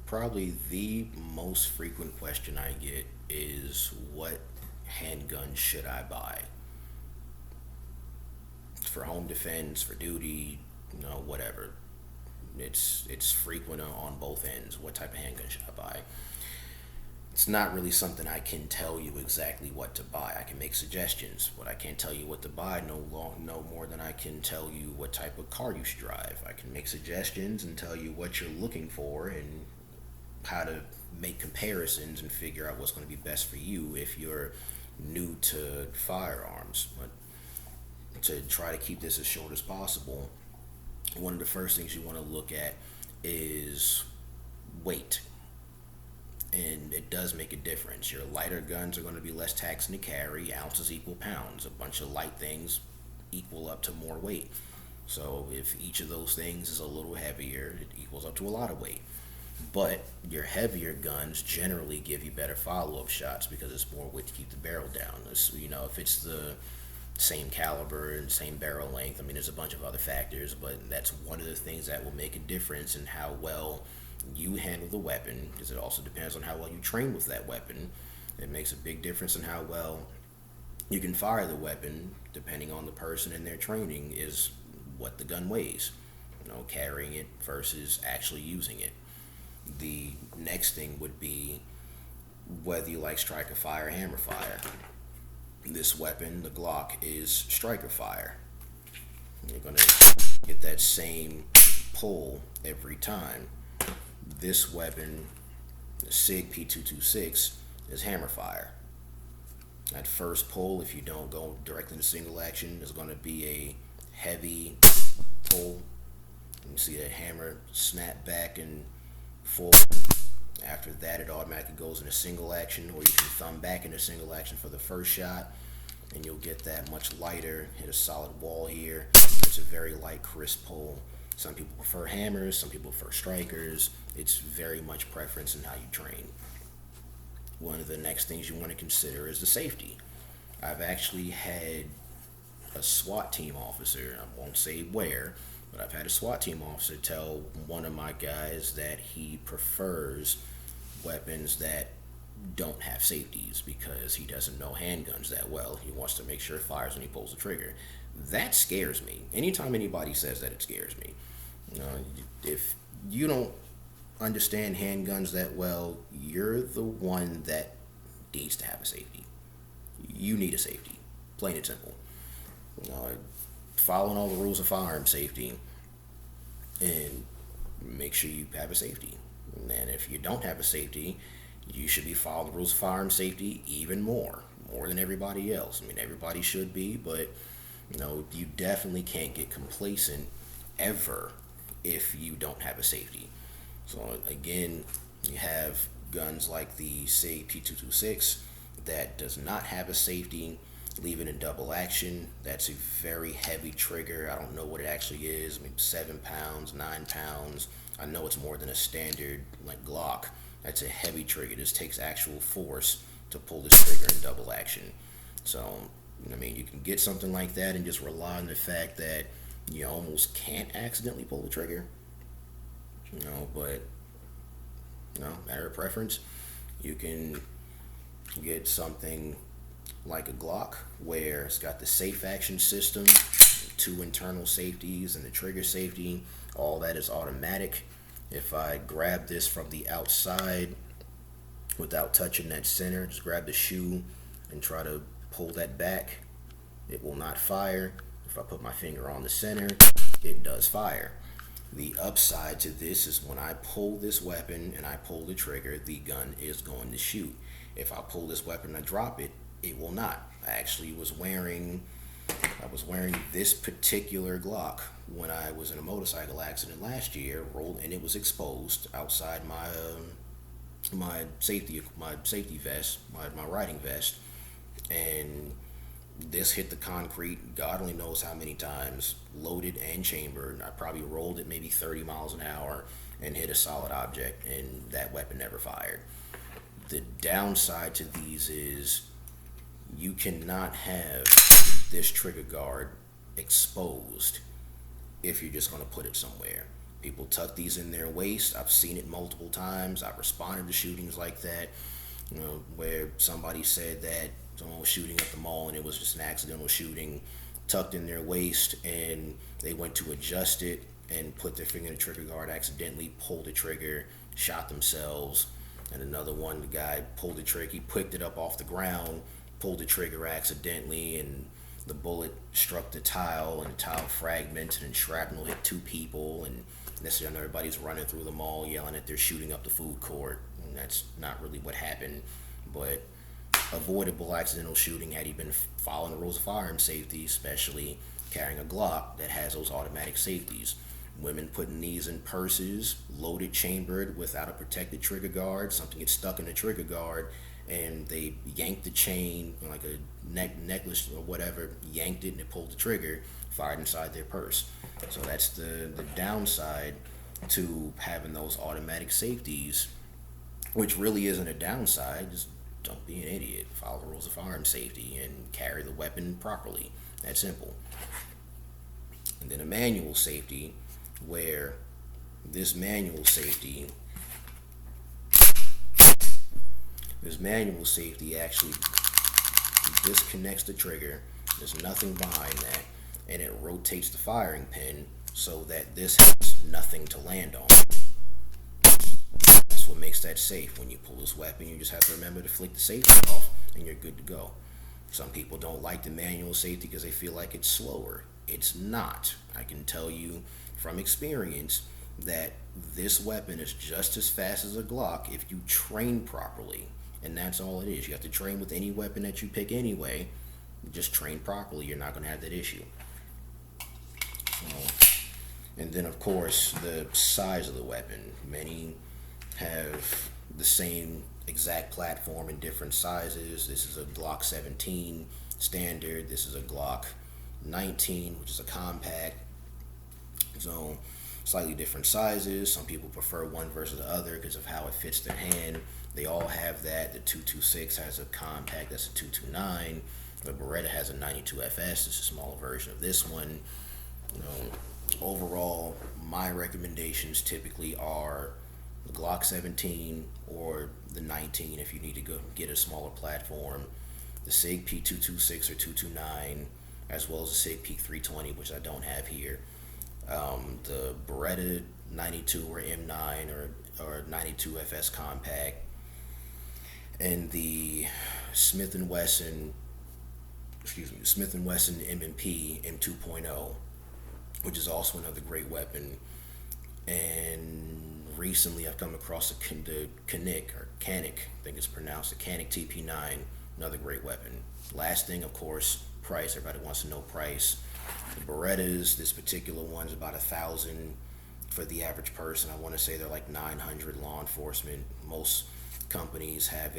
Probably the most frequent question I get is what handgun should I buy for home defense, for duty, whatever. It's frequent on both ends. What type of handgun should I buy? It's not really something I can tell you exactly what to buy. I can make suggestions, but I can't tell you what to buy no more than I can tell you what type of car you should drive. I can make suggestions and tell you what you're looking for and how to make comparisons and figure out what's going to be best for you if you're new to firearms. But to try to keep this as short as possible, one of the first things you want to look at is weight. And it does make a difference. Your lighter guns are going to be less taxing to carry. Ounces equal pounds. A bunch of light things equal up to more weight. So if each of those things is a little heavier, it equals up to a lot of weight. But your heavier guns generally give you better follow-up shots because it's more weight to keep the barrel down. If it's the same caliber and same barrel length, I mean, there's a bunch of other factors, but that's one of the things that will make a difference in how well you handle the weapon, because it also depends on how well you train with that weapon. It makes a big difference in how well you can fire the weapon, depending on the person and their training, is what the gun weighs. Carrying it versus actually using it. The next thing would be whether you like striker fire or hammer fire. This weapon, the Glock, is striker fire. You're going to get that same pull every time. This weapon, the SIG P226, is hammer fire. At first pull, if you don't go directly to single action, is going to be a heavy pull. You see that hammer snap back and forward. After that, it automatically goes into single action, or you can thumb back into single action for the first shot, and you'll get that much lighter, hit a solid wall here. It's a very light, crisp pull. Some people prefer hammers, some people prefer strikers. It's very much preference in how you train. One of the next things you want to consider is the safety. I've actually had a SWAT team officer, I won't say where, but I've had a SWAT team officer tell one of my guys that he prefers weapons that don't have safeties because he doesn't know handguns that well. He wants to make sure it fires when he pulls the trigger. That scares me. Anytime anybody says that, it scares me. If you don't understand handguns that well, you're the one that needs to have a safety. You need a safety, plain and simple. Following all the rules of firearm safety, and make sure you have a safety. And if you don't have a safety, you should be following the rules of firearm safety even more than everybody else. I mean, everybody should be, but you definitely can't get complacent ever if you don't have a safety. So again, you have guns like the SIG P226 that does not have a safety. Leave it in double action. That's a very heavy trigger. I don't know what it actually is. Maybe 7 pounds, 9 pounds. I know it's more than a standard like Glock. That's a heavy trigger. This takes actual force to pull this trigger in double action. So, I mean, you can get something like that and just rely on the fact that you almost can't accidentally pull the trigger. But matter of preference, you can get something like a Glock where it's got the safe action system, 2 internal safeties, and the trigger safety. All that is automatic. If I grab this from the outside without touching that center, just grab the shoe and try to pull that back, it will not fire. If I put my finger on the center, it does fire. The upside to this is when I pull this weapon and I pull the trigger, the gun is going to shoot. If I pull this weapon and I drop it, it will not. I was wearing this particular Glock when I was in a motorcycle accident last year, rolled, and it was exposed outside my safety vest, my riding vest, and this hit the concrete, God only knows how many times, loaded and chambered. I probably rolled it maybe 30 miles an hour and hit a solid object, and that weapon never fired. The downside to these is you cannot have this trigger guard exposed if you're just going to put it somewhere. People tuck these in their waist. I've seen it multiple times. I've responded to shootings like that, where somebody said that someone was shooting at the mall and it was just an accidental shooting, tucked in their waist, and they went to adjust it and put their finger in the trigger guard, accidentally pulled the trigger, shot themselves. And another one, the guy pulled the trigger, he picked it up off the ground, pulled the trigger accidentally, and the bullet struck the tile, and the tile fragmented, and shrapnel hit two people. And this and everybody's running through the mall yelling that they're shooting up the food court. And that's not really what happened, but avoidable accidental shooting had he been following the rules of firearm safety, especially carrying a Glock that has those automatic safeties. Women putting these in purses, loaded, chambered, without a protected trigger guard. Something gets stuck in the trigger guard, and they yanked the chain, like a necklace or whatever, yanked it, and it pulled the trigger, fired inside their purse. So that's the downside to having those automatic safeties, which really isn't a downside. Just don't be an idiot. Follow the rules of firearm safety and carry the weapon properly. That's simple. And then a manual safety, where this manual safety actually disconnects the trigger. There's nothing behind that, and it rotates the firing pin so that this has nothing to land on. That's what makes that safe. When you pull this weapon, you just have to remember to flick the safety off, and you're good to go. Some people don't like the manual safety because they feel like it's slower. It's not. I can tell you from experience that this weapon is just as fast as a Glock if you train properly. And that's all it is. You have to train with any weapon that you pick anyway. Just train properly. You're not going to have that issue. And then, of course, the size of the weapon. Many have the same exact platform in different sizes. This is a Glock 17 standard. This is a Glock 19, which is a compact. So slightly different sizes. Some people prefer one versus the other because of how it fits their hand. They all have that. The 226 has a compact, that's a 229. The Beretta has a 92 FS. It's a smaller version of this one. Overall, my recommendations typically are the Glock 17 or the 19 if you need to go get a smaller platform. The SIG P226 or 229, as well as the SIG P320, which I don't have here. The Beretta 92 or M9 or 92 FS compact, and the Smith & Wesson M&P M2.0, which is also another great weapon. And recently I've come across the Canic, I think it's pronounced, the Canic TP9, another great weapon. Last thing, of course, price. Everybody wants to know price. The Berettas, this particular one's about $1,000 for the average person. I want to say they're like $900 law enforcement. Most companies have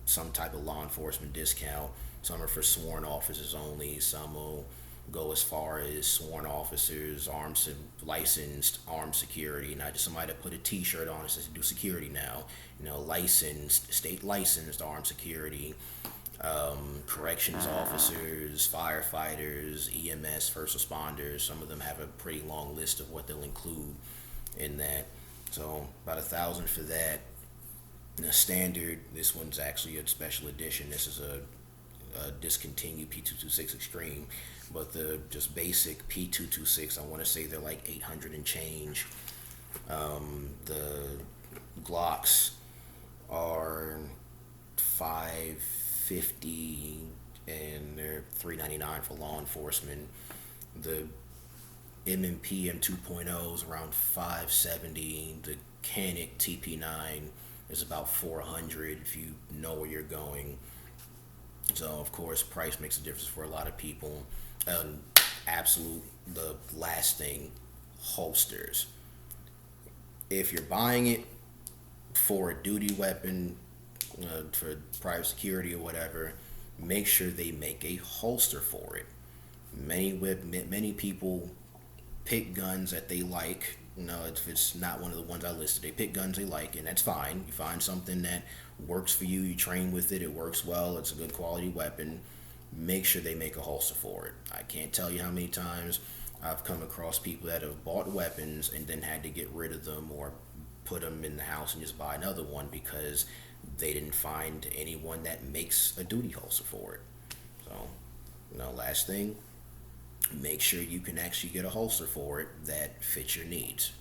some type of law enforcement discount. Some are for sworn officers only. Some will go as far as sworn officers, licensed armed security, not just somebody that put a T-shirt on and says do security now. Licensed, state licensed armed security. Corrections officers, firefighters, EMS, first responders. Some of them have a pretty long list of what they'll include in that. So about $1,000 for that. The standard, this one's actually a special edition. This is a discontinued P226 Extreme, but the just basic P226, I want to say they're like $800 and change. The Glocks are $550 and they're $399 for law enforcement. The M&P M2.0 is around $570. The Canic TP9 is about $400 if you know where you're going. So of course price makes a difference for a lot of people. The last thing, holsters. If you're buying it for a duty weapon, for private security or whatever, make sure they make a holster for it. Many people pick guns that they like. If it's not one of the ones I listed, they pick guns they like, and that's fine. You find something that works for you, you train with it, it works well, it's a good quality weapon. Make sure they make a holster for it. I can't tell you how many times I've come across people that have bought weapons and then had to get rid of them or put them in the house and just buy another one because they didn't find anyone that makes a duty holster for it. So, last thing, make sure you can actually get a holster for it that fits your needs.